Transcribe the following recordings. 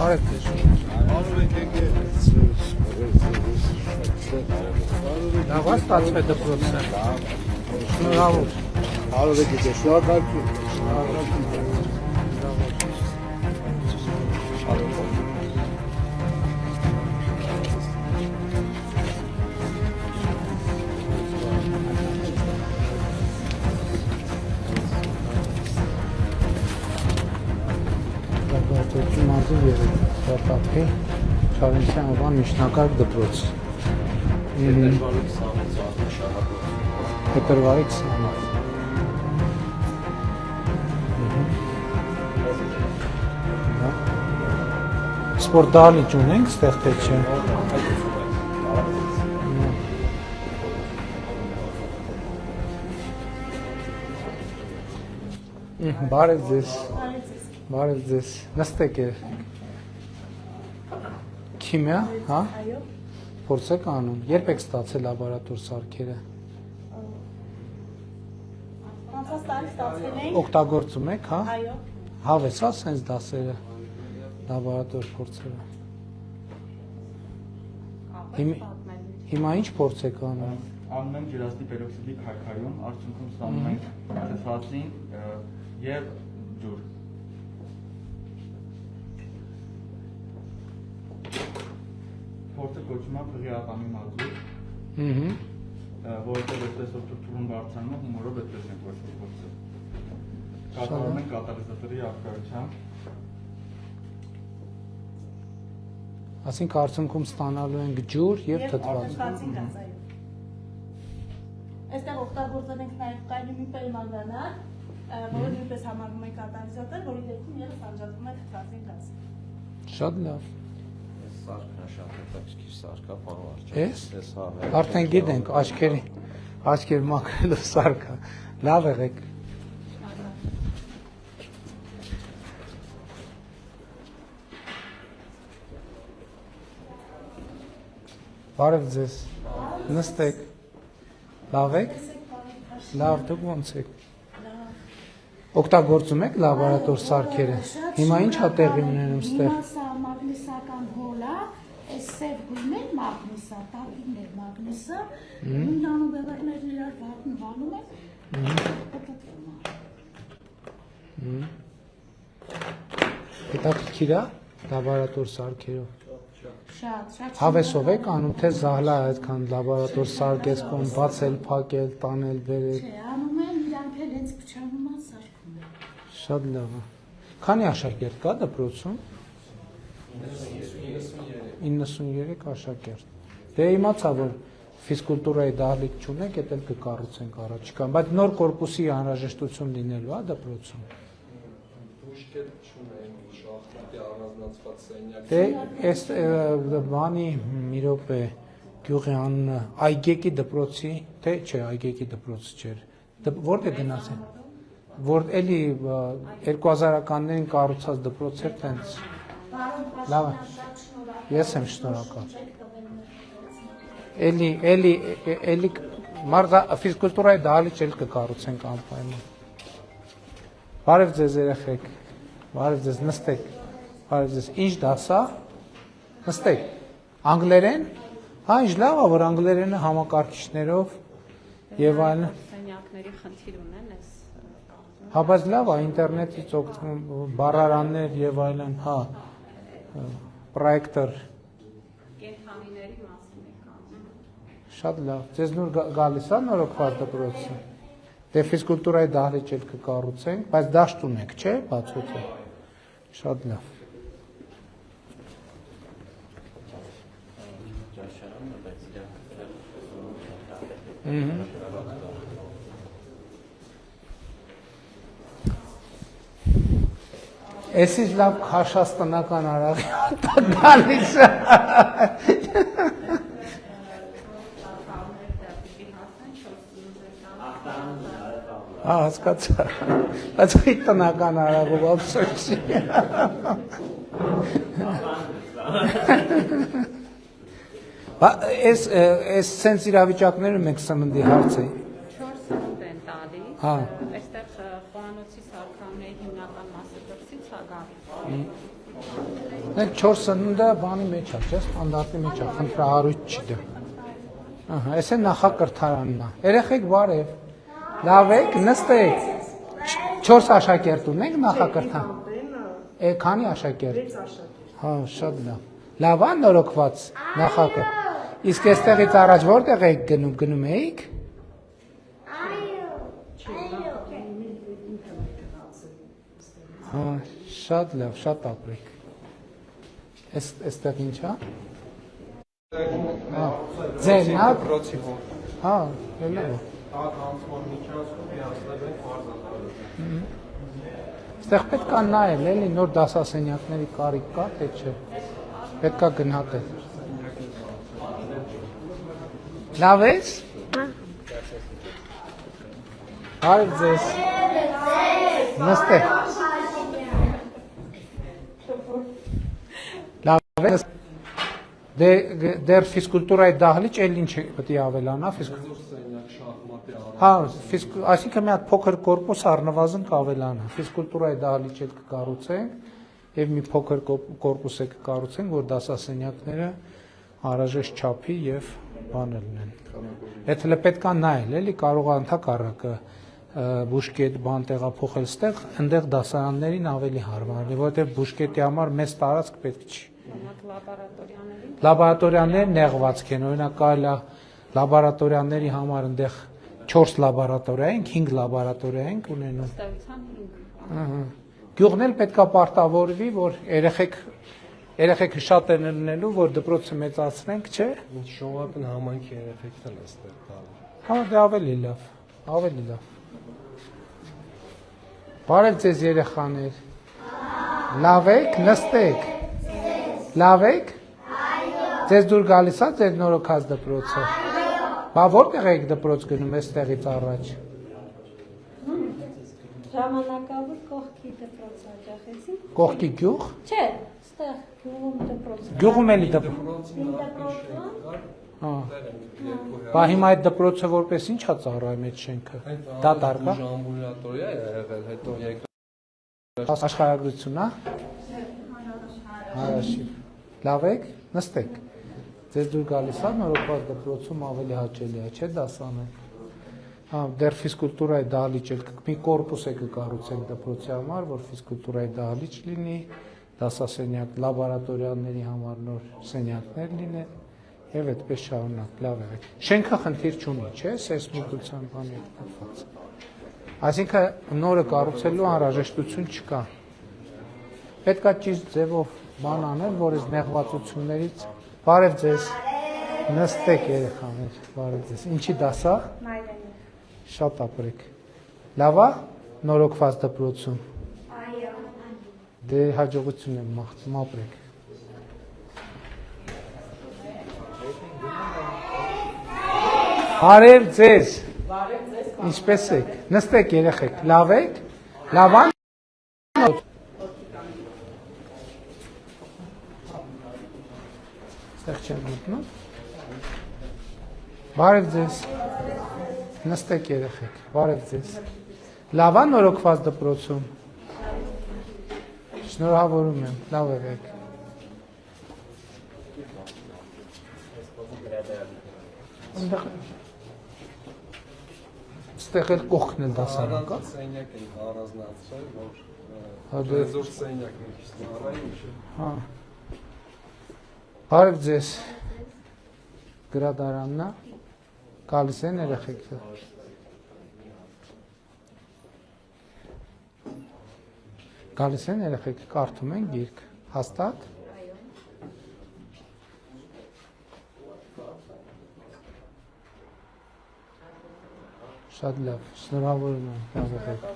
Բարև ձեզ։ Լավ է ստացվել դպրոցը։ Շնորհավոր։ Բարև եք, շնորհակալ։ Դպրոցի մազի երեք շատապի Չարենցյան անվան միջնակարգ դպրոց։ Փետրվարի 20-ից։ Սպորտ դահլիճ ունենք ստեղ թե չէ։ Բարև ձեզ։ Բարև ձեզ։ Նստեք է։ Քիմիա, հա։ Այո։ Փորձ եք անում։ Երբ եք ստացել լաբորատոր սարքերը։ Անցած տարի ստացել ենք։ Օգտագործում եք, հա։ Այո։ Հավես, հա, սենց դասերը, լաբորատոր փորձերը։ Հիմա ինչ փորձ եք անում։ Անում ենք ջրածնի պերօքսիդի քարքայում, արդյունքում ստանում ենք թթվածին եւ ջուր։ Փորձը կոչվում է փղի ատամի մազուր, որովհետեւ այդպես որ թուրթուրում բարձրանում է, հումորով այդպես ենք կոչվում փորձը։ Կատարում ենք կատալիզատորի արտադրությամբ։ Այսինքն արդյունքում ստանալու ենք ջուր եւ թթված։ Թթվածին գազ, այո։ Այստեղ օգտագործել ենք նաև կալիումի պերմանգանատ, որը նույնպես համարվում է կատալիզատոր, որի դեպքում ևս անջատվում է թթվածին գազ։ Շատ լավ։ Սարքն շատ հետաքրքիր սարք է, պարոն Արչակ։ Էս։ Արդեն գիտենք աչքերի մաքրելու սարքը։ Լավ եղեք։ Բարև ձեզ։ Նստեք։ Լավ եք։ Լավ, դուք ո՞նց եք։ Օգտագործում եք լաբորատոր սարքերը։ Հիմա ինչ է տեղի ունենում ստեղ։ Հիմա սա մագնիսական հոլ է, այս սև գույնն է մագնիսա, տակինն է մագնիսը, նույնանու բևերներն իրար վանում են, պտտվում է։ Հետաքրքիր է լաբորատոր սարքերով։ Շատ։ Հավեսով եք անում, թե զահլա այդքան լաբորատոր սարք ես կոն բացել, փակել, տանել, բերել։ Չէ, անում են, իրանք էլ հենց փչանում են, սարքում են։ Շատ լավ է։ Քանի աշակերտ կա դպրոցում։ 93 աշակերտ։ Դե իմացա, որ ֆիզկուլտուրայի դահլիճ չունեք, դա էլ կկառուցենք առաջիկան, բայց նոր կորպուսի անհրաժեշտություն լինելու է դպրոցում։ Դե այս բանի մի րոպե գյուղի անունը Այգեկի դպրոցի, թե չէ, Այգեկի դպրոց չէր։ Որտե գնացին։ Որ էլի 2000-ականներին կառուցած դպրոց էր տենց։ Լավ է։ Ես եմ շնորհակալ։ Էլի մարդ ֆիզկուլտուրայի դահլիճ էլ կկառուցենք անպայման։ Բարև ձեզ երեխեք։ Բարև ձեզ, նստեք։ Բարև ձեզ, ինչ դաս է։ Նստեք։ Անգլերեն։ Հա, ինչ լավ է, որ անգլերենը համակարգիչներով եւ այլն։ Սենյակների խնդիր ունեն այս։ Հա, բայց լավ է, ինտերնետից օգտվում բառարաններ եւ այլն, հա, պրոյեկտոր։ Կենթանիների մասին է կանում։ Շատ լավ։ Ձեզ նոր գալիս է նորոգված դպրոցը։ Դե ֆիզկուլտուրայի դահլիճ էլ կկառուցենք, բայց դաշտ ունեք, չէ՞, բացօթյա։ Շատ լավ։ Էսից լավ քաշաստնական արաղի դալիճը։ Հա, հասկացա։ Բայց ի տնական արաղով ափսոս չի։ Այս սենց իրավիճակները մենք սննդի հարց է։ 4 սնունդ են տալիս։ Հա։ Այստեղ խոհանոցի սարքավորումների հիմնական մասը դրսից է գալիս։ Այդ 4 սնունդը բանի մեջ է, չէ՞, ստանդարտի մեջ է, խնդրահարույց չի դա։ Ահա, այս է նախակրթարանն է։ Երեխեք բարև։ Լավ եք, նստեք։ 4 աշակերտ ունենք նախակրթան։ Քանի աշակերտ։ 6 աշակերտ։ Հա, շատ լավ։ Լավ է նորոգված նախակրթ։ Իսկ այստեղից առաջ որտեղ եք գնում էիք։ Հա, շատ լավ, շատ ապրեք։ Այստեղ ինչ է։ Հա, ձերն է։ Հա, լավ։ Այստեղ պետք է նայել, էլի նոր դասասենյակների կարիք կա, թե չէ։ Պետք է գնահատել։ Լավ ես։ Բարև ձեզ։ Նստեք։ Լավ ես։ Դեր ֆիզկուլտուրայի դահլիճ էլ ինչ պետք է ավելանա Հա, այսինքն մի հատ փոքր կորպուս առնվազն կավելանա։ Ֆիզկուլտուրայի դահլիճ էլ կկառուցենք եւ մի փոքր կորպուս է կկառուցենք, որ դասասենյակները հարաժեշտ չափի եւ բան լինեն։ Այդ հենց պետք է նայել, էլի կարող է ընդհակառակը բուժկետ բան տեղափոխել ստեղ, այնտեղ դասարաններին ավելի հարմար լինի, որովհետեւ բուժկետի համար մեծ տարածք պետք չի։ Լաբորատորիաները նեղվածք են, օրինակ կարելի է լաբորատորիաների համար այնտեղ 4 լաբորատորիա ենք, 5 լաբորատորիա ենք ունենում։ Գյուղն էլ պետք է պարտավորվի, որ երեխեքը շատ են լինելու, որ դպրոցը մեծացնենք, չէ։ Շողապն համայնքի երեխեքն են այստեղ տալու։ Հա, դե ավելի լավ, ավելի լավ։ Բարև ձեզ երեխաներ։ Լավ եք, նստեք։ Լավ եք։ Ձեզ դուր գալիս է ձեր նորոգած դպրոցը։ Բա որտեղ եք դպրոց գնում այստեղից առաջ։ Ժամանակավոր կողքի դպրոց աջախեցի։ Կողքի գյուղ։ Չէ, ստեղ գյուղում դպրոց։ Գյուղում էլի դպրոց։ Հա։ Բա հիմա այդ դպրոցը որպես ինչ է ծառայում այդ շենքը։ Դատարկ է։ Ամբուլատորիա է եղել, հետո Աշխարհագրություն, հա։ Հարաշիվ։ Լավ եք, նստեք։ Ձեզ դուր գալիս է նորոգված դպրոցում ավելի հաճելի է, չէ՞ դասանել։ Հա, դեռ ֆիզկուլտուրայի դահլիճ էլ մի կորպուս է կկառուցենք դպրոցի համար, որ ֆիզկուլտուրայի դահլիճ լինի, դասասենյակ, լաբորատորիաների համար նոր սենյակներ լինեն եւ այդպես շարունակ, լավ է։ Շենքը խնդիր չունի, չէ՞, սեյսմիկության բանի հետ կապված։ Այսինքն նորը կառուցելու անհրաժեշտություն չկա։ Պետք է ճիշտ ձևով բան անել, որ այս նեղվածություններից Բարև ձեզ, նստեք երեխաներ, բարև ձեզ, ինչի դասա։ Մայրենի։ Շատ ապրեք։ Լավ է նորոգված դպրոցում։ Այո։ Դե հաջողություն եմ մաղթում, ապրեք։ Բարև ձեզ։ Ինչպես եք։ Նստեք երեխեք, լավ եք։ Լավ է։ Ստեղ չեմ մտնում։ Բարև ձեզ։ Նստեք երեխեք, բարև ձեզ։ Լավ է նորոգված դպրոցում։ Շնորհավորում եմ, լավ եղեք։ Ստեղ էլ կողքն էլ դասարան կա։ Սենյակ են առանձնացրել, որ Հա, զոր սենյակն է ստարայի։ Հա։ Բարև ձեզ։ Գրադարանն է։ Գալիս են երեխեքը։ Գալիս են երեխեքը, կարդում են գիրք։ Հաստատ։ Շատ լավ, շնորհավորում եմ, լավ եղեք։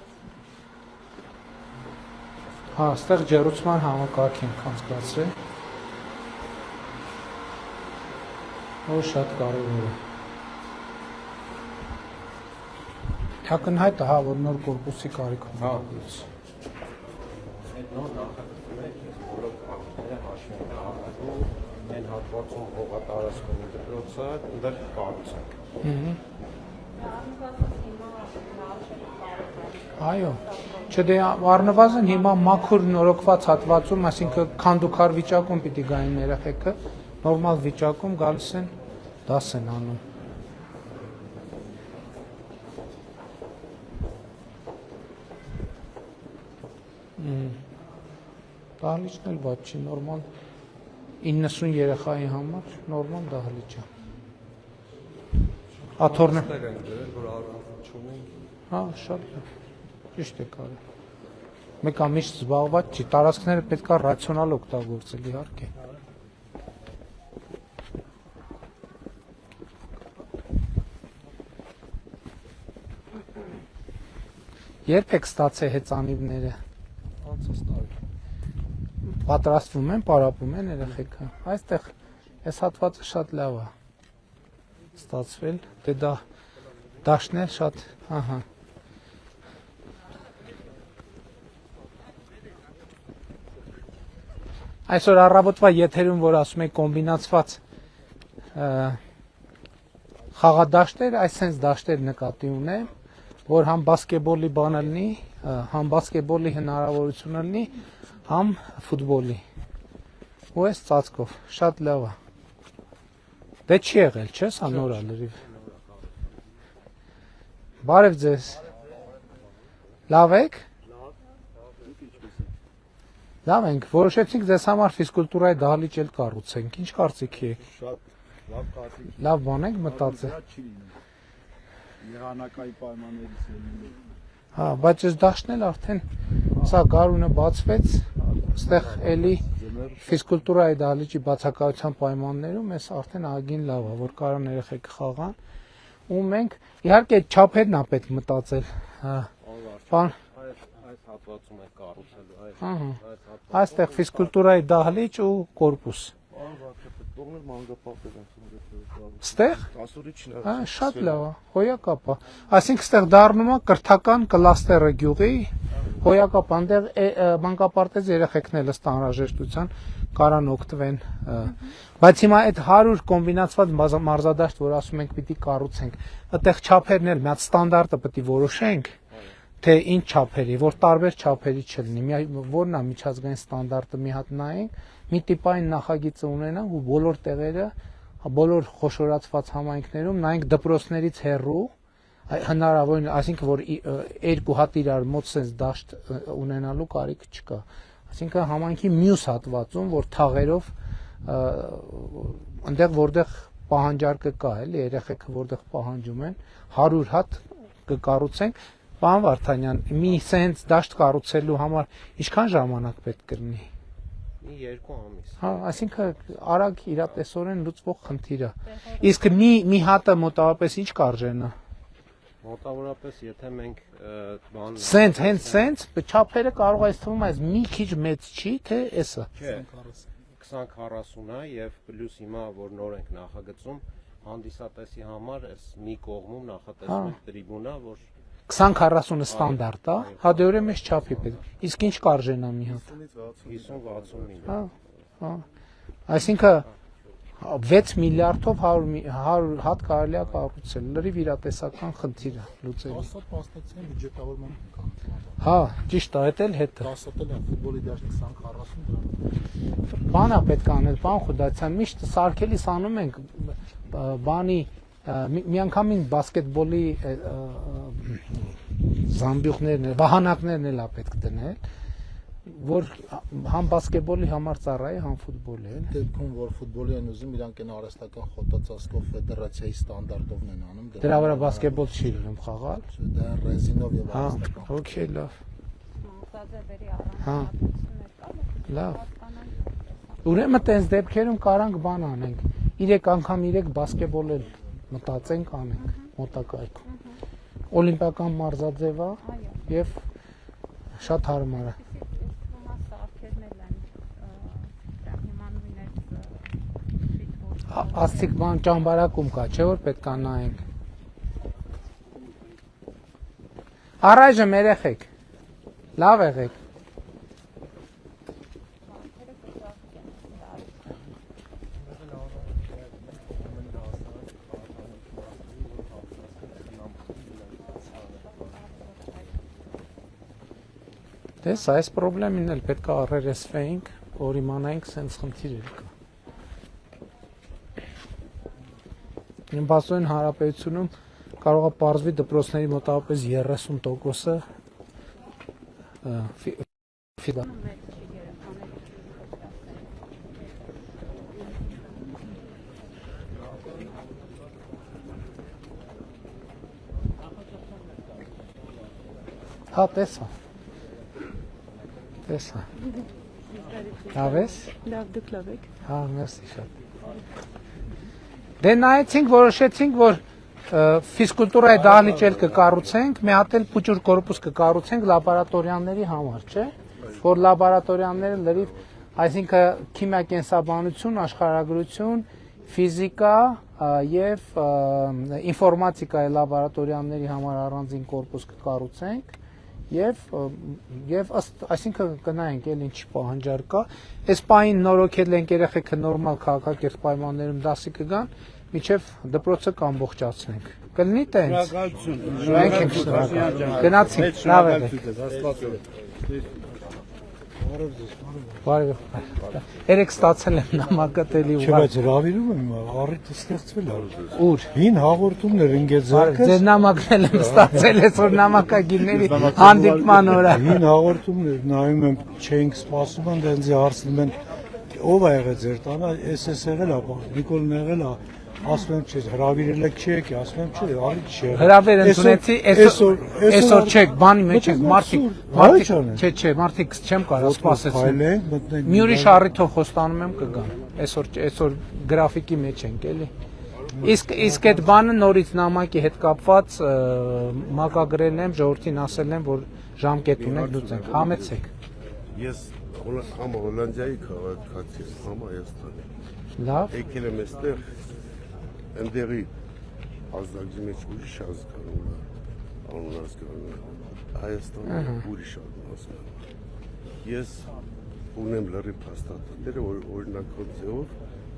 Հա, այստեղ ջեռուցման համակարգ ենք անցկացրել։ Որ շատ կարևոր է։ Ակնհայտ է, հա, որ նոր կորպուսի կարիք ունի։ Այդ նոր նախագծները բոլոր քաղաքները հաշվի են առնելու, այն հատվածում հողատարածքում դպրոցը ընդդեմ կառուցենք։ Անցած հիմա Այո։ Չէ դե առնվազն հիմա մաքուր նորոգված հատվածում, այսինքն քանդուքար վիճակում պիտի գային երեխեքը, նորմալ վիճակում գալիս են դաս են անում։ Դահլիճն էլ բաց չի, նորմալ 90 երեխայի համար նորմալ դահլիճ է։ Աթոռն է։ Ստեղ են դրել, որ առանց չունենք։ Հա, շատ լավ։ Ճիշտ է կարել։ Մեկը միշտ զբաղված չի, տարածքները պետք է ռացիոնալ օգտագործել, իհարկե։ Երբ եք ստացել հեծանիվները։ Անցած տարի։ Պատրաստվում են, պարապում են երեխեքը։ Այստեղ այս հատվածը շատ լավ է ստացվել, դե դա դաշտներ շատ, ահա։ Այսօր առավոտվա եթերում, որ ասում եք կոմբինացված խաղադաշտեր, այսպես դաշտեր նկատի ունեմ, որ համ բասկետբոլի բանը լինի, համ բասկետբոլի հնարավորությունը լինի, համ ֆուտբոլի։ Ու այս ծածկով, շատ լավ է։ Դե չի եղել, չէ՞, սա նոր է լրիվ։ Բարև ձեզ։ Լավ եք։ Լավ ենք, որոշեցինք ձեզ համար ֆիզկուլտուրայի դահլիճ էլ կառուցենք։ Ինչ կարծիքի եք։ Շատ լավ կարծիք։ Լավ բան եք մտածել։ Չի լինի։ Եղանակայի պայմաններից ելնելու։ Հա, բայց այս դաշտն էլ արդեն սա գարունը բացվեց, այստեղ էլի ֆիզկուլտուրայի դահլիճի բացակայության պայմաններում էս արդեն ագին լավ է, որ կարան երեխեք խաղան։ Ու մենք իհարկե չափերն է պետք մտածել։ Հա։ Բան Այս հատվածում է կառուցելու, Ահա։ Այստեղ ֆիզկուլտուրայի դահլիճ ու կորպուս։ Թողնել մանգապապեր են։ Ստեղ։ Ասորիչն է։ Հա, շատ լավ է, հոյակապ է։ Այսինքն ստեղ դառնում է կրթական կլաստերը գյուղի, հոյակապ այնտեղ մանկապարտեզ երեխեքն էլ ըստ անհրաժեշտության կարան օգտվեն։ Բայց հիմա այդ 100 կոմբինացված մարզադաշտ, որ ասում ենք պիտի կառուցենք, այդտեղ չափերն էլ մի հատ ստանդարտը պետք է որոշենք, թե ինչ չափերի, որ տարբեր չափերի չլինի։ Որն է միջազգային ստանդարտը մի հատ նայենք, մի տիպային նախագիծը ունենանք ու բոլոր տեղերը, բոլոր խոշորացված համայնքներում նայենք դպրոցներից հեռու, հնարավորին, այսինքն որ երկու հատ իրար մոտ sense դաշտ ունենալու կարիք չկա։ Այսինքն համայնքի մյուս հատվածում, որ թաղերով այնտեղ որտեղ պահանջարկը կա, էլի երեխեքը որտեղ պահանջում են, 100 հատ կկառուցենք։ Պարոն Վարդանյան, մի sense դաշտ կառուցելու համար ինչքան ժամանակ պետք կլինի։ Մի 2 ամիս։ Հա, այսինքն արագ իրատեսորեն լուծվող խնդիր է։ Իսկ մի հատը մոտավորապես ինչ կարժենա։ Մոտավորապես, եթե մենք բան Sense, հենց sense, չափերը կարող է թվում այս մի քիչ մեծ չի, թե էսը։ Չէ, 20-40 է եւ պլյուս հիմա որ նոր ենք նախագծում հանդիսատեսի համար այս մի կողմում նախատեսում ենք տրիբունա, որ 20-40-ը ստանդարտ է, հա դե ուրեմն մեծ չափի պետք։ Իսկ ինչ կարժենա մի հատ։ 50-60 միլիոն։ Հա, հա։ Այսինքն 6 միլիարդով 100 հատ կարելի է կառուցել, լրիվ իրատեսական խնդիր է լուծել։ 10 պաստացիան բյուջետավորման կա։ Հա, ճիշտ է, այդ էլ հետը։ 10-ը էլ ֆուտբոլի դաշտ 20-40 դրամ։ Բան է պետք անել, պարոն Խուդացյան, միշտ սարքելիս անում ենք բանի մի անգամին բասկետբոլի զամբյուղներն, վահանակներն էլ է պետք դնել, որ համ բասկետբոլի համար ծառայի, համ ֆուտբոլի էլ։ Դեպքում որ ֆուտբոլի են ուզում, իրանք են արհեստական խոտածածկով ֆեդերացիայի ստանդարտովն են անում։ Դրա վրա բասկետբոլ չի լինում խաղալ։ Դա ռեզինով եւ Հա, արհեստական։ օքեյ, լավ։ Մոտաձևերի Հա։ առանձնահատկություններ կա, Լավ։ հասկանանք։ Ուրեմն տենց դեպքերում կարանք բան անենք։ 3 անգամ 3 բասկետբոլ էլ մտածենք անենք մոտակայքում։ Օլիմպիական մարզաձև է եւ շատ հարմար է։ Աստիկ բան ճամբարակում կա, չէ՞ որ պետք է նայենք։ Առայժմ երեխեք։ Լավ եղեք։ Դες այս խնդրին էլ պետք է առերեսվեինք, որ իմանայինք սենց խնդիրեր կա։ Իմ բացօրին հարաբերությունում կարող է պարզվի դպրոցների մոտավորապես 30%-ը ֆիդա։ Հա, տեսա։ Տեսա։ Լավ ես։ Լավ, դուք լավ եք։ Հա, մերսի շատ։ Դե նայեցինք, որոշեցինք, որ ֆիզկուլտուրայի դահլիճ էլ կկառուցենք, մի հատ էլ փուճուր կորպուս կկառուցենք լաբորատորիաների համար, չէ՞։ Որ լաբորատորիաները լրիվ, այսինքն քիմիա կենսաբանություն, աշխարհագրություն, ֆիզիկա եւ ինֆորմատիկայի լաբորատորիաների համար առանձին կորպուս կկառուցենք եւ ըստ, այսինքն կնայենք էլ ինչ պահանջար կա։ Այս պահին նորոգել ենք երեխեքը նորմալ քաղաքակիրթ պայմաններում դասի կգան, միջև դպրոցը կամբողջացնենք։ Կլինի տենց։ Մենք ենք շնորհակալ։ Գնացինք, լավ եք։ Բարև։ Երեք ստացել եմ նամակատելի Չէ, բայց հրավիրում եմ, առիթը ստեղծվել է։ Ուր։ Հին հաղորդումներ ընկել ձեռքս։ Ձեր նամակն էլ եմ ստացել, այսօր նամակագիրների հանդիպման օրը։ Հին հաղորդումներ նայում եմ, չենք սպասում, դենձի հարցնում են, ով է եղել ձեր տանը, էս եղել է, Նիկոլն եղել է, ասում եմ չէ, հրավիրել եք չի եկի, ասում եմ չէ, առիթ չի եղել։ Հրավեր ընդունեցի, այսօր չեք, բանի մեջ եք, մարդիկ, չէ, մարդիկ չեմ կարող սպասեցին։ Մի ուրիշ առիթով խոստանում եմ կգան, այսօր գրաֆիկի մեջ ենք, էլի։ Իսկ այդ բանը նորից նամակի հետ կապված մակագրել եմ, ժողովրդին ասել եմ, որ ժամկետ ունենք, լուծենք, համեցեք։ Ես համ Հոլանդիայի քաղաքացի եմ, համ Հայաստանի։ Լավ։ Եկել եմ այստեղ ընդեղի ազգի մեջ ուրիշ ազգանուն Հայաստանը ուրիշ ազգանուն։ Ես ունեմ լրիվ փաստաթղթեր, օրինակով ձևով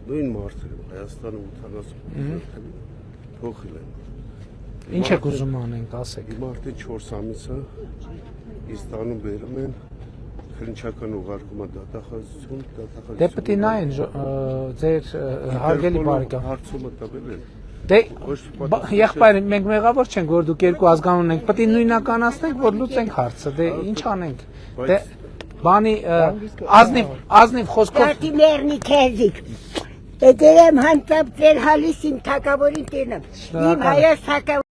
նույն մարդեր եմ Հայաստանը 80 փոխել եմ։ Ինչ եք ուզում անենք, ասեք։ Մարդը 4 ամիսը Իստանում բերում են քննչական ուղարկումը դատախազություն, Դե պետք է նայեն ձեր հարգելի բարեկամ։ Հարցումը տվել են։ Դե եղբայր, մենք մեղավոր չենք, որ դուք երկու ազգանուն եք, պետք է նույնականացնենք, որ լուծենք հարցը։ Դե ինչ անենք։ Դե բանի ազնիվ խոսքով Տատիներնի քեզիկ։ Դերեմ հանտապ ձեր հալիս իմ թակավորի տենը։ Իմ հայաց թակավոր